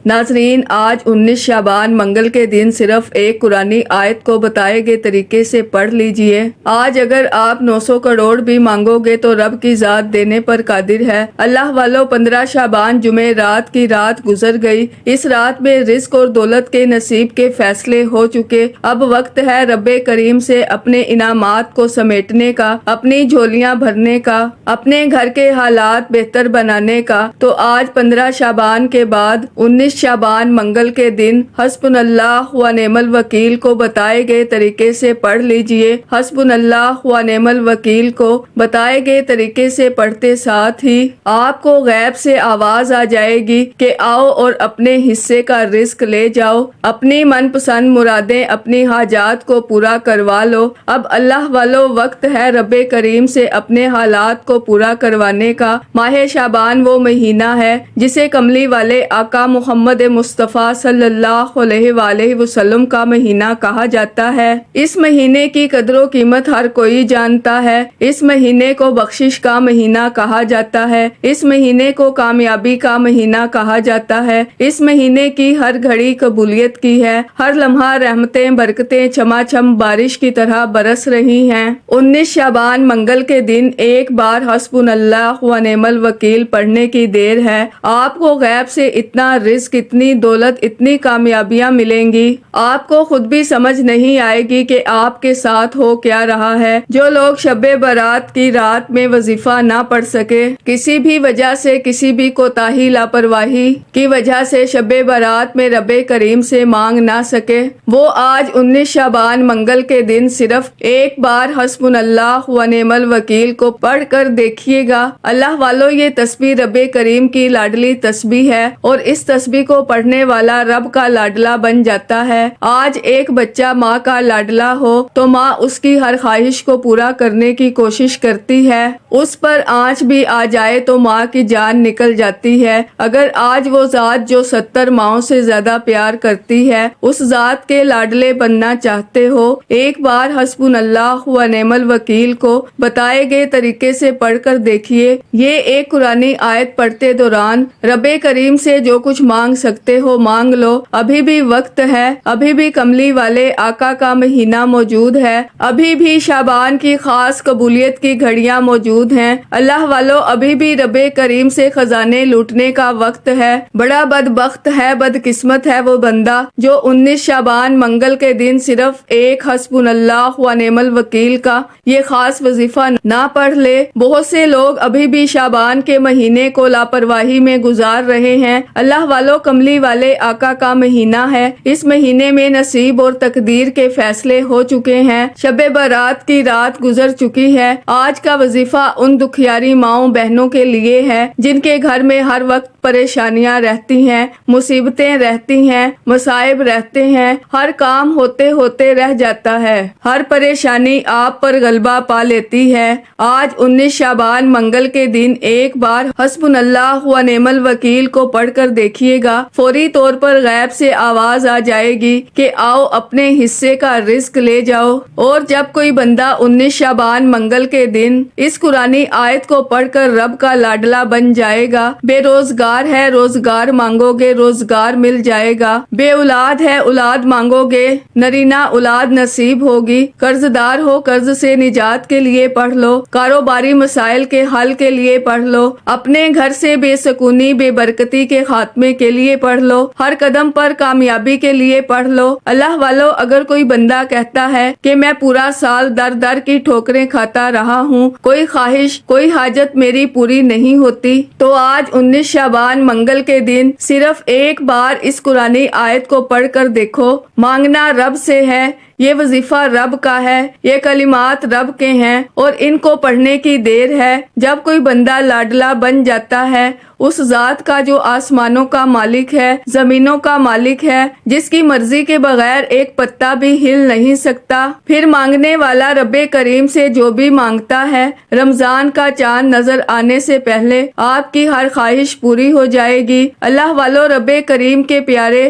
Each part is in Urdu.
ناظرین، آج 19 شعبان منگل کے دن صرف ایک قرآنی آیت کو بتائے گئے طریقے سے پڑھ لیجئے۔ آج اگر آپ 900 کروڑ بھی مانگو گے تو رب کی ذات دینے پر قادر ہے۔ اللہ والو، 15 شعبان جمعہ رات کی رات گزر گئی۔ اس رات میں رزق اور دولت کے نصیب کے فیصلے ہو چکے۔ اب وقت ہے رب کریم سے اپنے انعامات کو سمیٹنے کا، اپنی جھولیاں بھرنے کا، اپنے گھر کے حالات بہتر بنانے کا۔ تو آج 15 شعبان کے بعد 19 شعبان منگل کے دن حسبنا اللہ و نعم الوکیل کو بتائے گئے طریقے سے پڑھ لیجئے۔ حسبنا اللہ و نعم الوکیل کو بتائے گئے طریقے سے پڑھتے ساتھ ہی آپ کو غیب سے آواز آ جائے گی کہ آؤ اور اپنے حصے کا رزق لے جاؤ، اپنی من پسند مرادیں، اپنی حاجات کو پورا کروا لو۔ اب اللہ والو، وقت ہے رب کریم سے اپنے حالات کو پورا کروانے کا۔ ماہ شعبان وہ مہینہ ہے جسے کملی والے آقا محمد مصطفیٰ صلی اللہ علیہ وآلہ وسلم کا مہینہ کہا جاتا ہے۔ اس مہینے کی قدر و قیمت ہر کوئی جانتا ہے۔ اس مہینے کو بخشش کا مہینہ کہا جاتا ہے۔ اس مہینے کو کامیابی کا مہینہ کہا جاتا ہے۔ اس مہینے کی ہر گھڑی قبولیت کی ہے، ہر لمحہ رحمتیں برکتیں چماچم بارش کی طرح برس رہی ہیں۔ 19 شعبان منگل کے دن ایک بار حسبنا اللہ و نعم الوکیل پڑھنے کی دیر ہے۔ آپ کو غیب سے اتنا رزق، اتنی دولت، اتنی کامیابیاں ملیں گی، آپ کو خود بھی سمجھ نہیں آئے گی کہ آپ کے ساتھ ہو کیا رہا ہے۔ جو لوگ شب برات کی رات میں وظیفہ نہ پڑھ سکے، کسی بھی وجہ سے، کسی بھی کوتاہی لاپرواہی کی وجہ سے شب برات میں رب کریم سے مانگ نہ سکے، وہ آج 19 شعبان منگل کے دن صرف ایک بار حسبنا اللہ و نعم الوکیل کو پڑھ کر دیکھیے گا۔ اللہ والو، یہ تسبیح رب کریم کی لاڈلی تسبیح ہے اور اس تسبیح کو پڑھنے والا رب کا لاڈلا بن جاتا ہے۔ آج ایک بچہ ماں کا لاڈلا ہو تو ماں اس کی ہر خواہش کو پورا کرنے کی کوشش کرتی ہے۔ اس پر آنچ بھی آ جائے تو ماں کی جان نکل جاتی ہے۔ اگر آج وہ ذات جو 70 ماؤں سے زیادہ پیار کرتی ہے، اس ذات کے لاڈلے بننا چاہتے ہو، ایک بار حسبنا اللہ و نعم الوکیل کو بتائے گئے طریقے سے پڑھ کر دیکھیے۔ یہ ایک قرآنی آیت پڑھتے دوران رب کریم سے جو کچھ مانگ سکتے ہو مانگ لو۔ ابھی بھی وقت ہے، ابھی بھی کملی والے آقا کا مہینہ موجود ہے، ابھی بھی شعبان کی خاص قبولیت کی گھڑیاں موجود ہیں۔ اللہ والو، ابھی بھی رب کریم سے خزانے لوٹنے کا وقت ہے۔ بڑا بدبخت ہے، بدقسمت ہے وہ بندہ جو 19 شعبان منگل کے دن صرف ایک حسبنا اللہ و نعم الوکیل کا یہ خاص وظیفہ نہ پڑھ لے۔ بہت سے لوگ ابھی بھی شعبان کے مہینے کو لاپرواہی میں گزار رہے ہیں۔ اللہ والو، کملی والے آقا کا مہینہ ہے، اس مہینے میں نصیب اور تقدیر کے فیصلے ہو چکے ہیں، شب برات کی رات گزر چکی ہے۔ آج کا وظیفہ ان دکھیاری ماؤں بہنوں کے لیے ہے جن کے گھر میں ہر وقت پریشانیاں رہتی ہیں، مصیبتیں رہتی ہیں، مصائب رہتے ہیں، ہر کام ہوتے ہوتے رہ جاتا ہے، ہر پریشانی آپ پر غلبہ پا لیتی ہے۔ آج 19 شعبان منگل کے دن ایک بار حسبنا اللہ و نعم الوکیل کو پڑھ کر دیکھیے گا، فوری طور پر غیب سے آواز آ جائے گی کہ آؤ اپنے حصے کا رزق لے جاؤ۔ اور جب کوئی بندہ 19 شعبان منگل کے دن اس قرآنی آیت کو پڑھ کر رب کا لاڈلا بن جائے گا، بے روزگار ہے، روزگار مانگو گے روزگار مل جائے گا، بے اولاد ہے، اولاد مانگو گے نرینہ اولاد نصیب ہوگی، قرض دار ہو، قرض سے نجات کے لیے پڑھ لو، کاروباری مسائل کے حل کے لیے پڑھ لو، اپنے گھر سے بے سکونی بے برکتی کے خاتمے کے لیے پڑھ لو، ہر قدم پر کامیابی کے لیے پڑھ لو۔ اللہ والو، اگر کوئی بندہ کہتا ہے کہ میں پورا سال در در کی ٹھوکریں کھاتا رہا ہوں، کوئی خواہش کوئی حاجت میری پوری نہیں ہوتی، تو آج 19 شعبان منگل کے دن صرف ایک بار اس قرآنی آیت کو پڑھ کر دیکھو۔ مانگنا رب سے ہے، یہ وظیفہ رب کا ہے، یہ کلمات رب کے ہیں اور ان کو پڑھنے کی دیر ہے۔ جب کوئی بندہ لاڈلا بن جاتا ہے اس ذات کا جو آسمانوں کا مالک ہے، زمینوں کا مالک ہے، جس کی مرضی کے بغیر ایک پتا بھی ہل نہیں سکتا، پھر مانگنے والا رب کریم سے جو بھی مانگتا ہے، رمضان کا چاند نظر آنے سے پہلے آپ کی ہر خواہش پوری ہو جائے گی۔ اللہ والو، رب کریم کے پیارے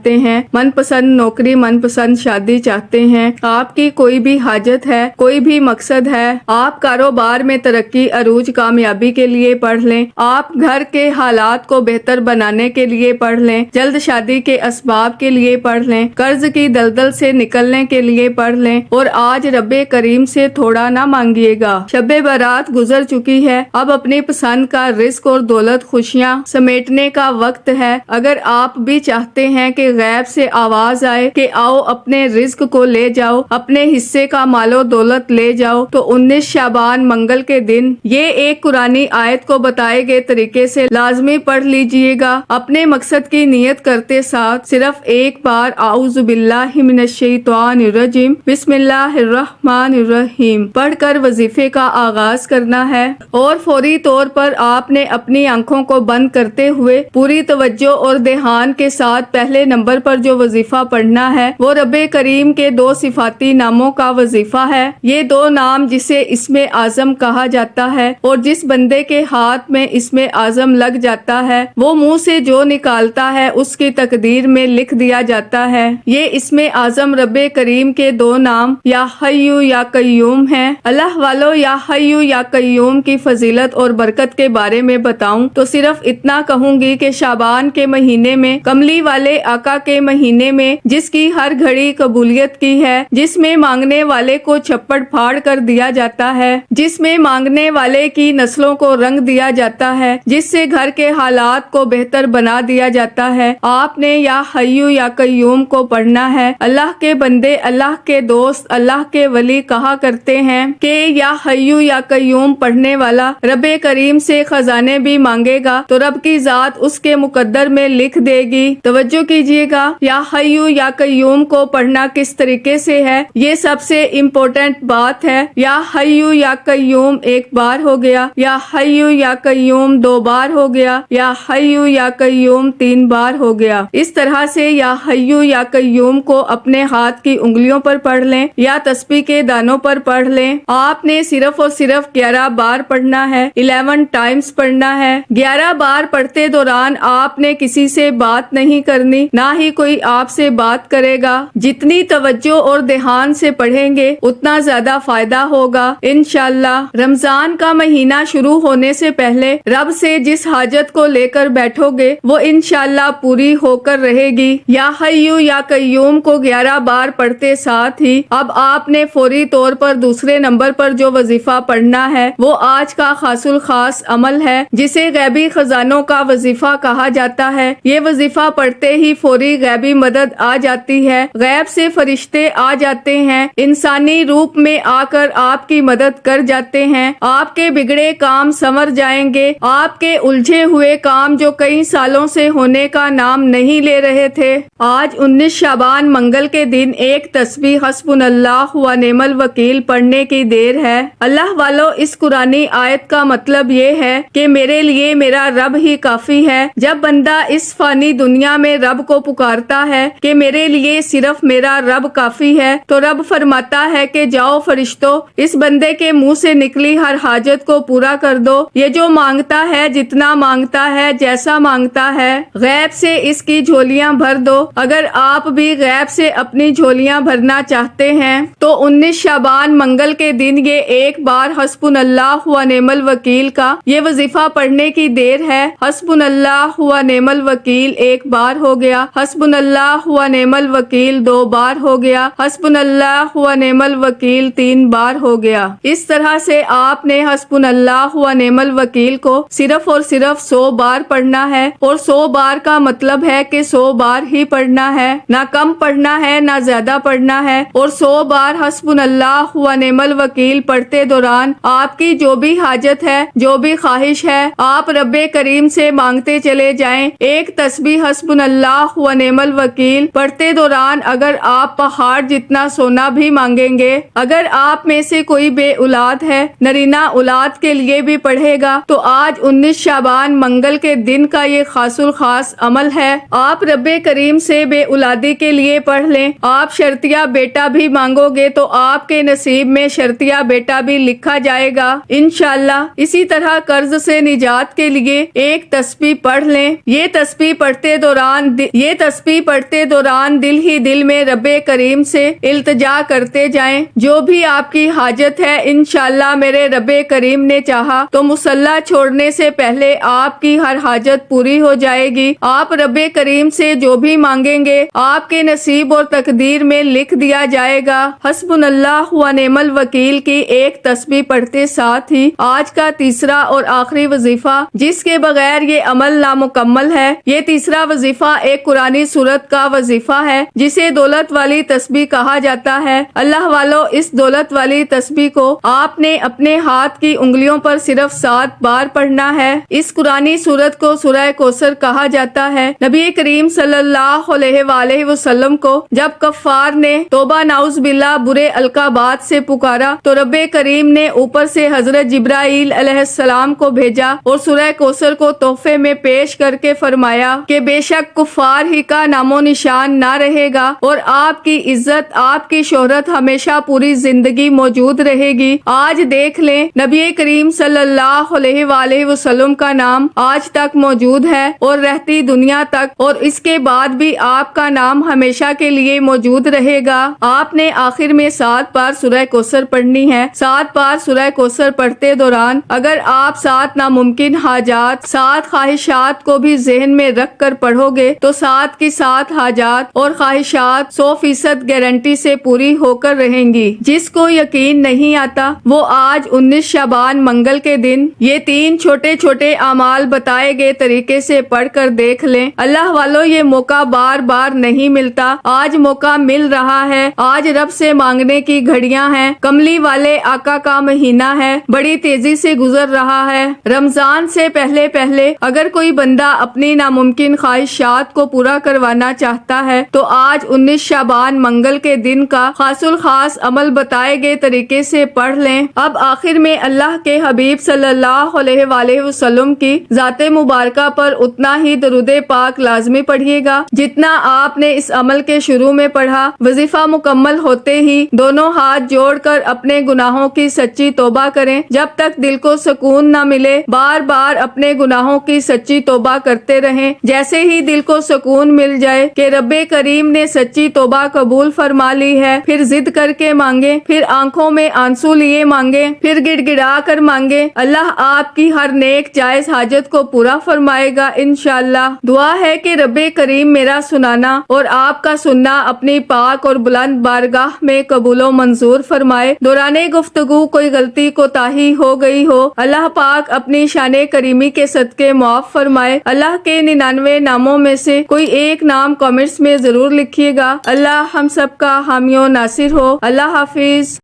چاہتے ہیں, من پسند نوکری, من پسند شادی چاہتے ہیں, آپ کی کوئی بھی حاجت ہے, کوئی بھی مقصد ہے, آپ کاروبار میں ترقی عروج کامیابی کے لیے پڑھ لیں, آپ گھر کے حالات کو بہتر بنانے کے لیے پڑھ لیں, جلد شادی کے اسباب کے لیے پڑھ لیں, قرض کی دلدل سے نکلنے کے لیے پڑھ لیں, اور آج رب کریم سے تھوڑا نہ مانگیے گا. شب برات گزر چکی ہے, اب اپنی پسند کا رزق اور دولت خوشیاں سمیٹنے کا وقت ہے. اگر آپ بھی چاہتے ہیں کہ غیب سے آواز آئے کہ آؤ اپنے رزق کو لے جاؤ, اپنے حصے کا مال و دولت لے جاؤ, تو 19 شعبان منگل کے دن یہ ایک قرآنی آیت کو بتائے گئے طریقے سے لازمی پڑھ لیجئے گا. اپنے مقصد کی نیت کرتے ساتھ صرف ایک بار اعوذ باللہ من الشیطان الرجیم بسم اللہ الرحمن الرحیم پڑھ کر وظیفے کا آغاز کرنا ہے, اور فوری طور پر آپ نے اپنی آنکھوں کو بند کرتے ہوئے پوری توجہ اور دھیان کے ساتھ پہلے نمبر پر جو وظیفہ پڑھنا ہے وہ رب کریم کے 2 صفاتی ناموں کا وظیفہ ہے. یہ 2 نام جسے اسم اعظم کہا جاتا ہے, اور جس بندے کے ہاتھ میں اسم اعظم لگ جاتا ہے وہ منہ سے جو نکالتا ہے اس کی تقدیر میں لکھ دیا جاتا ہے. یہ اسم اعظم رب کریم کے 2 نام یا حیو یا قیوم ہیں. اللہ والو, یا حیو یا قیوم کی فضیلت اور برکت کے بارے میں بتاؤں تو صرف اتنا کہوں گی کہ شعبان کے مہینے میں, کملی والے آقا کے مہینے میں, جس کی ہر گھڑی قبولیت کی ہے, جس میں مانگنے والے کو چھپڑ پھاڑ کر دیا جاتا ہے, جس میں مانگنے والے کی نسلوں کو رنگ دیا جاتا ہے, جس سے گھر کے حالات کو بہتر بنا دیا جاتا ہے, آپ نے یا حیو یا قیوم کو پڑھنا ہے. اللہ کے بندے, اللہ کے دوست, اللہ کے ولی کہا کرتے ہیں کہ یا حیو یا قیوم پڑھنے والا رب کریم سے خزانے بھی مانگے گا تو رب کی ذات اس کے مقدر میں لکھ دے گی. توجہ کیجئے گا, یا حیو یا قیوم کو پڑھنا کس طریقے سے ہے, یہ سب سے امپورٹنٹ بات ہے. یا حیو یا قیوم ایک بار ہو گیا, یا حیو یا قیوم 2 بار ہو گیا, یا حیو یا قیوم 3 بار ہو گیا. اس طرح سے یا حیو یا قیوم کو اپنے ہاتھ کی انگلیوں پر پڑھ لیں یا تسبیح کے دانوں پر پڑھ لیں. آپ نے صرف اور صرف 11 بار پڑھنا ہے, 11 ٹائمز پڑھنا ہے. 11 بار پڑھتے دوران آپ نے کسی سے بات نہیں کرنی, نہ ہی کوئی آپ سے بات کرے گا. جتنی توجہ اور دھیان سے پڑھیں گے اتنا زیادہ فائدہ ہوگا انشاءاللہ. رمضان کا مہینہ شروع ہونے سے پہلے رب سے جس حاجت کو لے کر بیٹھو گے وہ انشاءاللہ پوری ہو کر رہے گی. یا حیو یا قیوم کو 11 بار پڑھتے ساتھ ہی اب آپ نے فوری طور پر دوسرے نمبر پر جو وظیفہ پڑھنا ہے وہ آج کا خاص الخاص عمل ہے جسے غیبی خزانوں کا وظیفہ کہا جاتا ہے. یہ وظیفہ پڑھتے ہی فوری غیبی مدد آ جاتی ہے, غیب سے فرشتے آ جاتے ہیں, انسانی روپ میں آ کر آپ کی مدد کر جاتے ہیں. آپ کے بگڑے کام سنور جائیں گے, آپ کے الجھے ہوئے کام جو کئی سالوں سے ہونے کا نام نہیں لے رہے تھے. آج 19 شعبان منگل کے دن ایک تسبیح حسبنا اللہ و نعم الوکیل پڑھنے کی دیر ہے. اللہ والو, اس قرآنی آیت کا مطلب یہ ہے کہ میرے لیے میرا رب ہی کافی ہے. جب بندہ اس فانی دنیا میں رب کو پکارتا ہے کہ میرے لیے صرف میرا رب کافی ہے تو رب فرماتا ہے کہ جاؤ فرشتوں, اس بندے کے منہ سے نکلی ہر حاجت کو پورا کر دو. یہ جو مانگتا ہے, جتنا مانگتا ہے, جیسا مانگتا ہے, غیب سے اس کی جھولیاں بھر دو. اگر آپ بھی غیب سے اپنی جھولیاں بھرنا چاہتے ہیں تو 19 شعبان منگل کے دن یہ ایک بار حسبنا اللہ و نعم الوکیل کا یہ وظیفہ پڑھنے کی دیر ہے. حسبنا اللہ و نعم الوکیل 1 بار ہو گیا, حسبنا اللہ و نعم الوکیل 2 بار ہو گیا, حسبنا اللہ و نعم الوکیل 3 بار ہو گیا. اس طرح سے آپ نے حسبنا اللہ و نعم الوکیل کو صرف اور صرف 100 بار پڑھنا ہے, اور 100 بار کا مطلب ہے کہ 100 بار ہی پڑھنا ہے, نہ کم پڑھنا ہے نہ زیادہ پڑھنا ہے. اور 100 بار حسبنا اللہ و نعم الوکیل پڑھتے دوران آپ کی جو بھی حاجت ہے, جو بھی خواہش ہے, آپ رب کریم سے مانگتے چلے جائیں. ایک تسبیح حسبنا اللہ و نعم الوکیل پڑھتے دوران اگر آپ پہاڑ جتنا سونا بھی مانگیں گے, اگر آپ میں سے کوئی بے اولاد ہے, نرینہ اولاد کے لیے بھی پڑھے گا تو آج 19 شعبان منگل کے دن کا یہ خاص الخاص عمل ہے. آپ رب کریم سے بے اولادی کے لیے پڑھ لیں. آپ شرطیہ بیٹا بھی مانگو گے تو آپ کے نصیب میں شرطیہ بیٹا بھی لکھا جائے گا انشاءاللہ. اسی طرح قرض سے نجات کے لیے ایک تسبیح پڑھ لیں. یہ تسبیح پڑھتے دوران یہ تسبیح پڑھتے دوران دل ہی دل میں رب کریم سے التجا کرتے جائیں، جو بھی آپ کی حاجت ہے انشاءاللہ میرے رب کریم نے چاہا تو مصلی چھوڑنے سے پہلے آپ کی ہر حاجت پوری ہو جائے گی۔ آپ رب کریم سے جو بھی مانگیں گے آپ کے نصیب اور تقدیر میں لکھ دیا جائے گا۔ حسبنا اللہ و نعم الوکیل کی ایک تسبیح پڑھتے ساتھ ہی آج کا تیسرا اور آخری وظیفہ جس کے بغیر یہ عمل نامکمل ہے، یہ تیسرا وظیفہ ایک قرآنی سورت کا وظیفہ ہے جسے دولت والی تسبیح کہا جاتا ہے۔ اللہ والو، اس دولت والی تسبیح کو آپ نے اپنے ہاتھ کی انگلیوں پر صرف 7 بار پڑھنا ہے۔ اس قرآنی سورت کو سورہ کوثر کہا جاتا ہے۔ نبی کریم صلی اللہ علیہ وآلہ وسلم کو جب کفار نے توبہ نعوذ باللہ برے القابات سے پکارا تو رب کریم نے اوپر سے حضرت جبرائیل علیہ السلام کو بھیجا اور سورہ کوثر کو تحفے میں پیش کر کے فرمایا کہ بے شک کفار ہی کا نام و نشان نہ رہے گا اور آپ کی عزت، آپ کی شہرت ہمیشہ پوری زندگی موجود رہے گی۔ آج دیکھ لیں، نبی کریم صلی اللہ علیہ وآلہ وسلم کا نام آج تک موجود ہے اور رہتی دنیا تک، اور اس کے بعد بھی آپ کا نام ہمیشہ کے لیے موجود رہے گا۔ آپ نے آخر میں 7 بار سورہ کوثر پڑھنی ہے۔ 7 بار سورہ کوثر پڑھتے دوران اگر آپ 7 ناممکن حاجات، 7 خواہشات کو بھی ذہن میں رکھ کر پڑھو گے تو 7 کی 7 حاجات اور خواہشات 100% گارنٹی سے پوری ہو کر رہیں گی۔ جس کو یقین نہیں آتا وہ آج 19 شعبان منگل کے دن یہ 3 چھوٹے چھوٹے اعمال بتائے گئے طریقے سے پڑھ کر دیکھ لیں۔ اللہ والو، یہ موقع بار بار نہیں ملتا، آج موقع مل رہا ہے۔ آج رب سے مانگنے کی گھڑیاں ہیں۔ کملی والے آقا کا مہینہ ہے، بڑی تیزی سے گزر رہا ہے۔ رمضان سے پہلے پہلے اگر کوئی بندہ اپنی ناممکن خواہشات کو پورا کروانا چاہتا ہے تو آج 19 شعبان منگل کے دن کا خاص الخاص عمل بتائے گئے طریقے سے پڑھ لیں۔ اب آخر میں اللہ کے حبیب صلی اللہ علیہ وآلہ وسلم کی ذات مبارکہ پر اتنا ہی درود پاک لازمی پڑھیے گا جتنا آپ نے اس عمل کے شروع میں پڑھا۔ وظیفہ مکمل ہوتے ہی دونوں ہاتھ جوڑ کر اپنے گناہوں کی سچی توبہ کریں۔ جب تک دل کو سکون نہ ملے بار بار اپنے گناہوں کی سچی توبہ کرتے رہیں۔ جیسے ہی دل کو سکون مل جائے کہ رب کریم نے سچی توبہ قبول فرما لی ہے، پھر ضد کر کے مانگیں، پھر آنکھوں میں آنسو لیے مانگیں، پھر گڑ گڑا کر مانگیں۔ اللہ آپ کی ہر نیک جائز حاجت کو پورا فرمائے گا انشاءاللہ۔ دعا ہے کہ رب کریم میرا سنانا اور آپ کا سننا اپنی پاک اور بلند بارگاہ میں قبول و منظور فرمائے۔ دوران گفتگو کوئی غلطی کوتاہی ہو گئی ہو، اللہ پاک اپنی شان کریمی کے صدقے معاف فرمائے۔ اللہ کے 99 ناموں میں سے کوئی ایک نام کامنٹس میں ضرور لکھیے گا۔ اللہ ہم سب کا حامی و ناصر ہو۔ اللہ حافظ۔